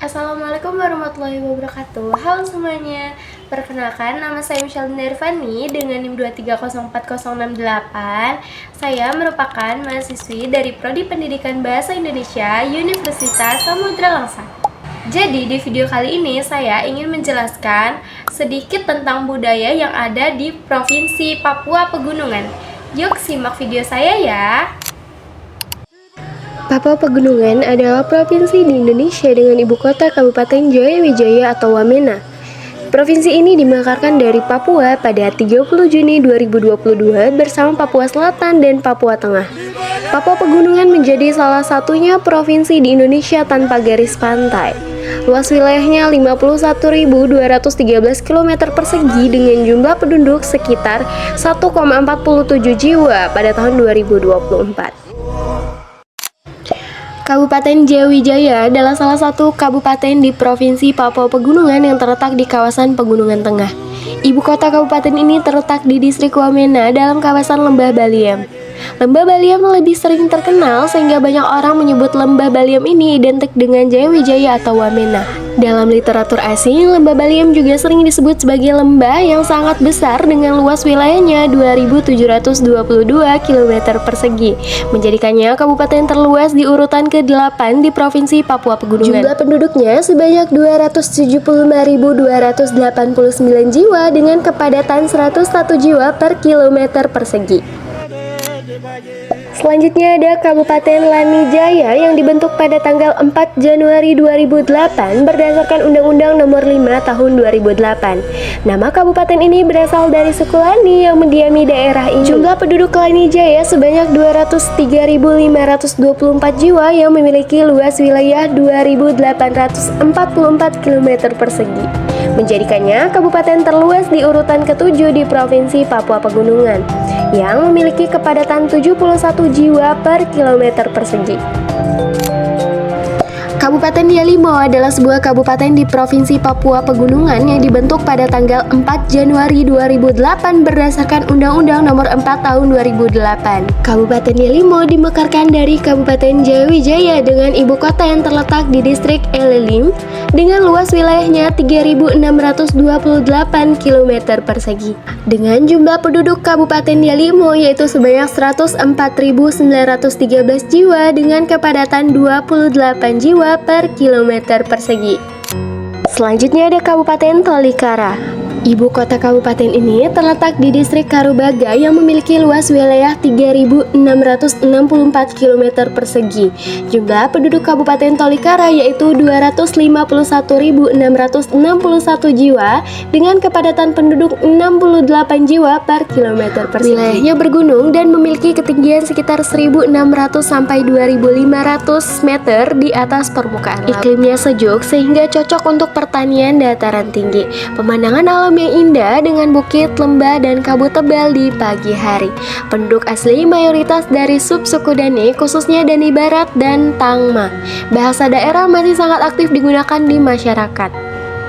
Assalamualaikum warahmatullahi wabarakatuh. Halo semuanya, perkenalkan nama saya Michelle Nervani dengan NIM 2304068. Saya merupakan mahasiswi dari Prodi Pendidikan Bahasa Indonesia Universitas Samudra Langsa. Jadi di video kali ini saya ingin menjelaskan sedikit tentang budaya yang ada di Provinsi Papua Pegunungan. Yuk simak video saya ya. Papua Pegunungan adalah provinsi di Indonesia dengan ibu kota Kabupaten Jayawijaya atau Wamena. Provinsi ini dimekarkan dari Papua pada 30 Juni 2022 bersama Papua Selatan dan Papua Tengah. Papua Pegunungan menjadi salah satunya provinsi di Indonesia tanpa garis pantai. Luas wilayahnya 51.213 km persegi dengan jumlah penduduk sekitar 1,47 jiwa pada tahun 2024. Kabupaten Jayawijaya adalah salah satu kabupaten di Provinsi Papua Pegunungan yang terletak di kawasan Pegunungan Tengah. Ibu kota kabupaten ini terletak di distrik Wamena dalam kawasan Lembah Baliem. Lembah Baliem lebih sering terkenal sehingga banyak orang menyebut Lembah Baliem ini identik dengan Jayawijaya atau Wamena. Dalam literatur asing, Lembah Baliem juga sering disebut sebagai lembah yang sangat besar dengan luas wilayahnya 2.722 km persegi, menjadikannya kabupaten terluas di urutan ke-8 di Provinsi Papua Pegunungan. Jumlah penduduknya sebanyak 275.289 jiwa dengan kepadatan 101 jiwa per kilometer persegi. Selanjutnya ada Kabupaten Lanijaya yang dibentuk pada tanggal 4 Januari 2008 berdasarkan Undang-Undang Nomor 5 Tahun 2008. Nama kabupaten ini berasal dari suku Lani yang mendiami daerah ini. Jumlah penduduk Lanijaya sebanyak 203.524 jiwa yang memiliki luas wilayah 2.844 km persegi, menjadikannya kabupaten terluas di urutan ke-7 di Provinsi Papua Pegunungan yang memiliki kepadatan 71 jiwa per kilometer persegi. Kabupaten Yalimo adalah sebuah kabupaten di Provinsi Papua Pegunungan yang dibentuk pada tanggal 4 Januari 2008 berdasarkan Undang-Undang Nomor 4 Tahun 2008. Kabupaten Yalimo dimekarkan dari Kabupaten Jayawijaya dengan ibu kota yang terletak di distrik Elelim dengan luas wilayahnya 3.628 km persegi. Dengan jumlah penduduk Kabupaten Yalimo yaitu sebanyak 104.913 jiwa dengan kepadatan 28 jiwa per kilometer persegi. Selanjutnya ada Kabupaten Tolikara. Ibu kota kabupaten ini terletak di distrik Karubaga yang memiliki luas wilayah 3.664 km persegi. Jumlah penduduk Kabupaten Tolikara yaitu 251.661 jiwa dengan kepadatan penduduk 68 jiwa per kilometer persegi. Wilayahnya bergunung dan memiliki ketinggian sekitar 1.600 sampai 2.500 meter di atas permukaan laut. Iklimnya sejuk sehingga cocok untuk pertanian dataran tinggi. Pemandangan alam yang indah dengan bukit, lembah, dan kabut tebal di pagi hari. Penduduk asli mayoritas dari subsuku Dani, khususnya Dani Barat dan Tangma. Bahasa daerah masih sangat aktif digunakan di masyarakat.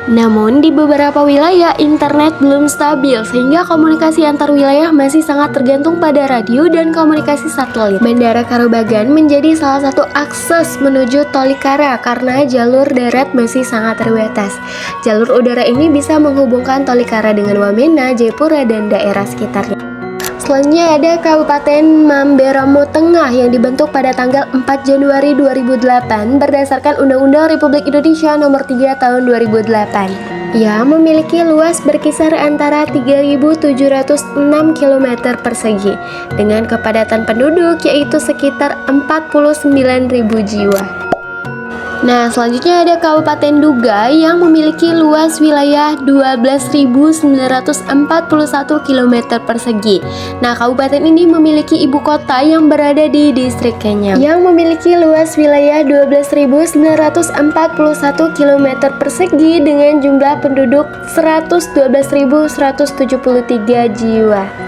Namun di beberapa wilayah internet belum stabil sehingga komunikasi antar wilayah masih sangat tergantung pada radio dan komunikasi satelit. Bandara Karobagan menjadi salah satu akses menuju Tolikara karena jalur darat masih sangat terbatas. Jalur udara ini bisa menghubungkan Tolikara dengan Wamena, Jayapura, dan daerah sekitarnya. Selanjutnya ada Kabupaten Mamberamo Tengah yang dibentuk pada tanggal 4 Januari 2008 berdasarkan Undang-Undang Republik Indonesia Nomor 3 Tahun 2008. Ia memiliki luas berkisar antara 3.706 km persegi dengan kepadatan penduduk yaitu sekitar 49.000 jiwa. Nah, selanjutnya ada Kabupaten Duga yang memiliki luas wilayah 12.941 km persegi. Nah, kabupaten ini memiliki ibu kota yang berada di distrik Kenyam yang memiliki luas wilayah 12.941 km persegi dengan jumlah penduduk 112.173 jiwa.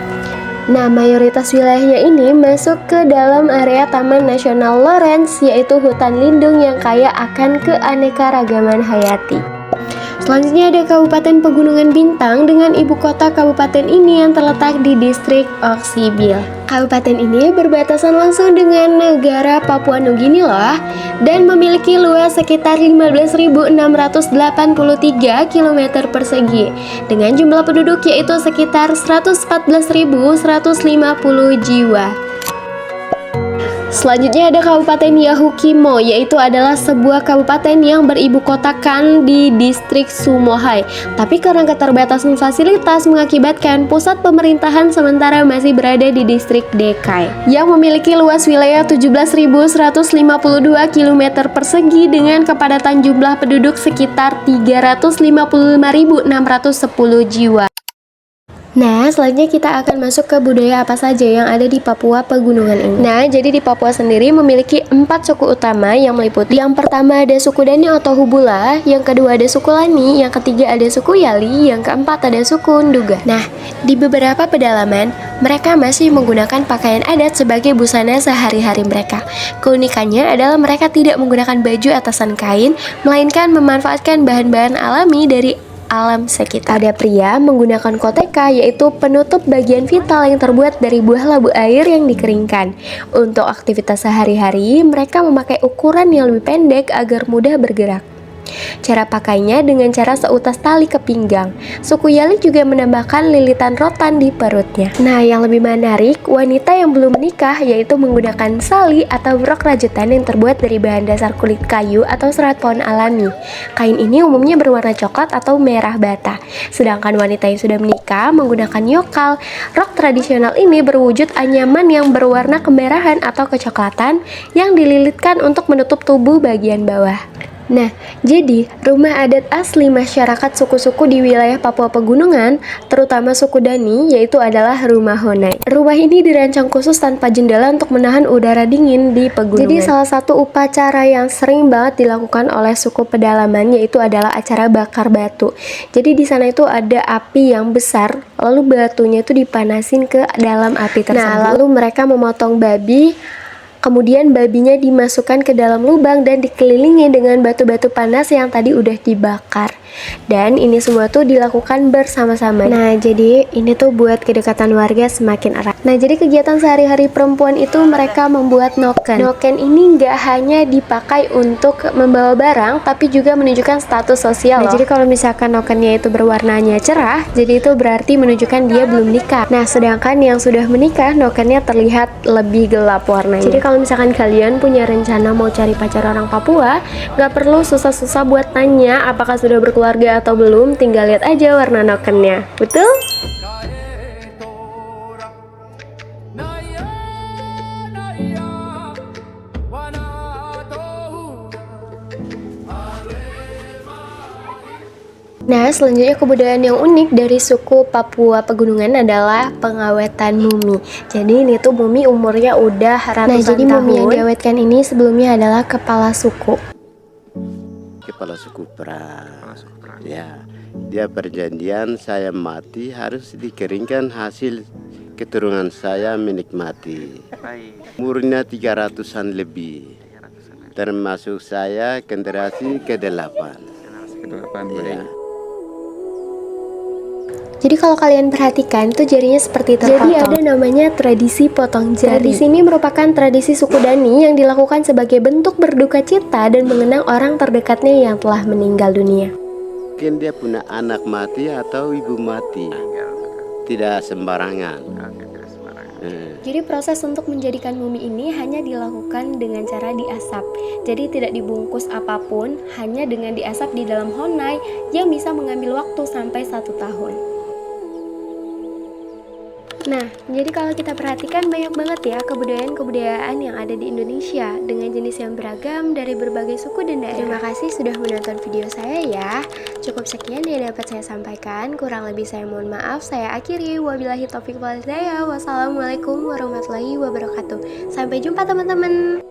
Nah, mayoritas wilayahnya ini masuk ke dalam area Taman Nasional Lorentz, yaitu hutan lindung yang kaya akan keanekaragaman hayati. Selanjutnya ada Kabupaten Pegunungan Bintang dengan ibu kota kabupaten ini yang terletak di distrik Oksibil. Kabupaten ini berbatasan langsung dengan negara Papua Nugini loh, dan memiliki luas sekitar 15.683 km persegi dengan jumlah penduduk yaitu sekitar 114.150 jiwa. Selanjutnya ada Kabupaten Yahukimo, yaitu adalah sebuah kabupaten yang beribu kotakan di distrik Sumohai. Tapi karena keterbatasan fasilitas mengakibatkan pusat pemerintahan sementara masih berada di distrik Dekai yang memiliki luas wilayah 17.152 km persegi dengan kepadatan jumlah penduduk sekitar 355.610 jiwa. Nah, selanjutnya kita akan masuk ke budaya apa saja yang ada di Papua Pegunungan ini. Nah, jadi di Papua sendiri memiliki 4 suku utama yang meliputi: yang pertama ada suku Dani atau Hubula, yang kedua ada suku Lani, yang ketiga ada suku Yali, yang keempat ada suku Nduga. Nah, di beberapa pedalaman, mereka masih menggunakan pakaian adat sebagai busana sehari-hari mereka. Keunikannya adalah mereka tidak menggunakan baju atasan kain, melainkan memanfaatkan bahan-bahan alami dari alam sekitar. Ada pria menggunakan koteka, yaitu penutup bagian vital yang terbuat dari buah labu air yang dikeringkan. Untuk aktivitas sehari-hari, mereka memakai ukuran yang lebih pendek agar mudah bergerak. Cara pakainya dengan cara seutas tali ke pinggang. Suku Yali juga menambahkan lilitan rotan di perutnya. Nah, yang lebih menarik, wanita yang belum menikah yaitu menggunakan sali atau rok rajutan yang terbuat dari bahan dasar kulit kayu atau serat pohon alami. Kain ini umumnya berwarna coklat atau merah bata. Sedangkan wanita yang sudah menikah menggunakan yokal. Rok tradisional ini berwujud anyaman yang berwarna kemerahan atau kecoklatan yang dililitkan untuk menutup tubuh bagian bawah. Nah, jadi rumah adat asli masyarakat suku-suku di wilayah Papua Pegunungan, terutama suku Dani, yaitu adalah rumah Honai. Rumah ini dirancang khusus tanpa jendela untuk menahan udara dingin di pegunungan. Jadi salah satu upacara yang sering banget dilakukan oleh suku pedalaman yaitu adalah acara bakar batu. Jadi di sana itu ada api yang besar, lalu batunya itu dipanasin ke dalam api tersebut. Nah, lalu mereka memotong babi. Kemudian babinya dimasukkan ke dalam lubang dan dikelilingi dengan batu-batu panas yang tadi udah dibakar. Dan ini semua tuh dilakukan bersama-sama. Nah, jadi ini tuh buat kedekatan warga semakin erat. Nah, jadi kegiatan sehari-hari perempuan itu mereka membuat noken. Noken ini nggak hanya dipakai untuk membawa barang, tapi juga menunjukkan status sosial. Nah, jadi kalau misalkan nokennya itu berwarnanya cerah, jadi itu berarti menunjukkan dia belum nikah. Nah, sedangkan yang sudah menikah, nokennya terlihat lebih gelap warnanya. Jadi kalau misalkan kalian punya rencana mau cari pacar orang Papua, nggak perlu susah-susah buat tanya apakah sudah berkeluarga atau belum, tinggal lihat aja warna nokennya. Betul? Nah, selanjutnya kebudayaan yang unik dari suku Papua Pegunungan adalah pengawetan mumi. Jadi ini tuh mumi umurnya udah ratusan tahun. Nah, jadi mumi yang diawetkan ini sebelumnya adalah kepala suku. Kepala suku perang. Ya, dia perjanjian saya mati harus dikeringkan hasil keturunan saya menikmati. Umurnya 300-an lebih. Termasuk saya generasi ke-8. Ya. Jadi kalau kalian perhatikan tuh jarinya seperti terpotong. Jadi ada namanya tradisi potong jari. Tradisi ini merupakan tradisi suku Dani yang dilakukan sebagai bentuk berduka cita dan mengenang orang terdekatnya yang telah meninggal dunia. Mungkin dia punya anak mati atau ibu mati. Tidak sembarangan. Jadi proses untuk menjadikan mumi ini hanya dilakukan dengan cara diasap. Jadi tidak dibungkus apapun, hanya dengan diasap di dalam honai yang bisa mengambil waktu sampai 1 tahun. Nah, jadi kalau kita perhatikan banyak banget ya kebudayaan-kebudayaan yang ada di Indonesia dengan jenis yang beragam dari berbagai suku dan daerah. Terima kasih sudah menonton video saya ya. Cukup sekian yang dapat saya sampaikan. Kurang lebih saya mohon maaf. Saya akhiri. Wabillahi taufiq wal hidayah. Wassalamualaikum warahmatullahi wabarakatuh. Sampai jumpa teman-teman.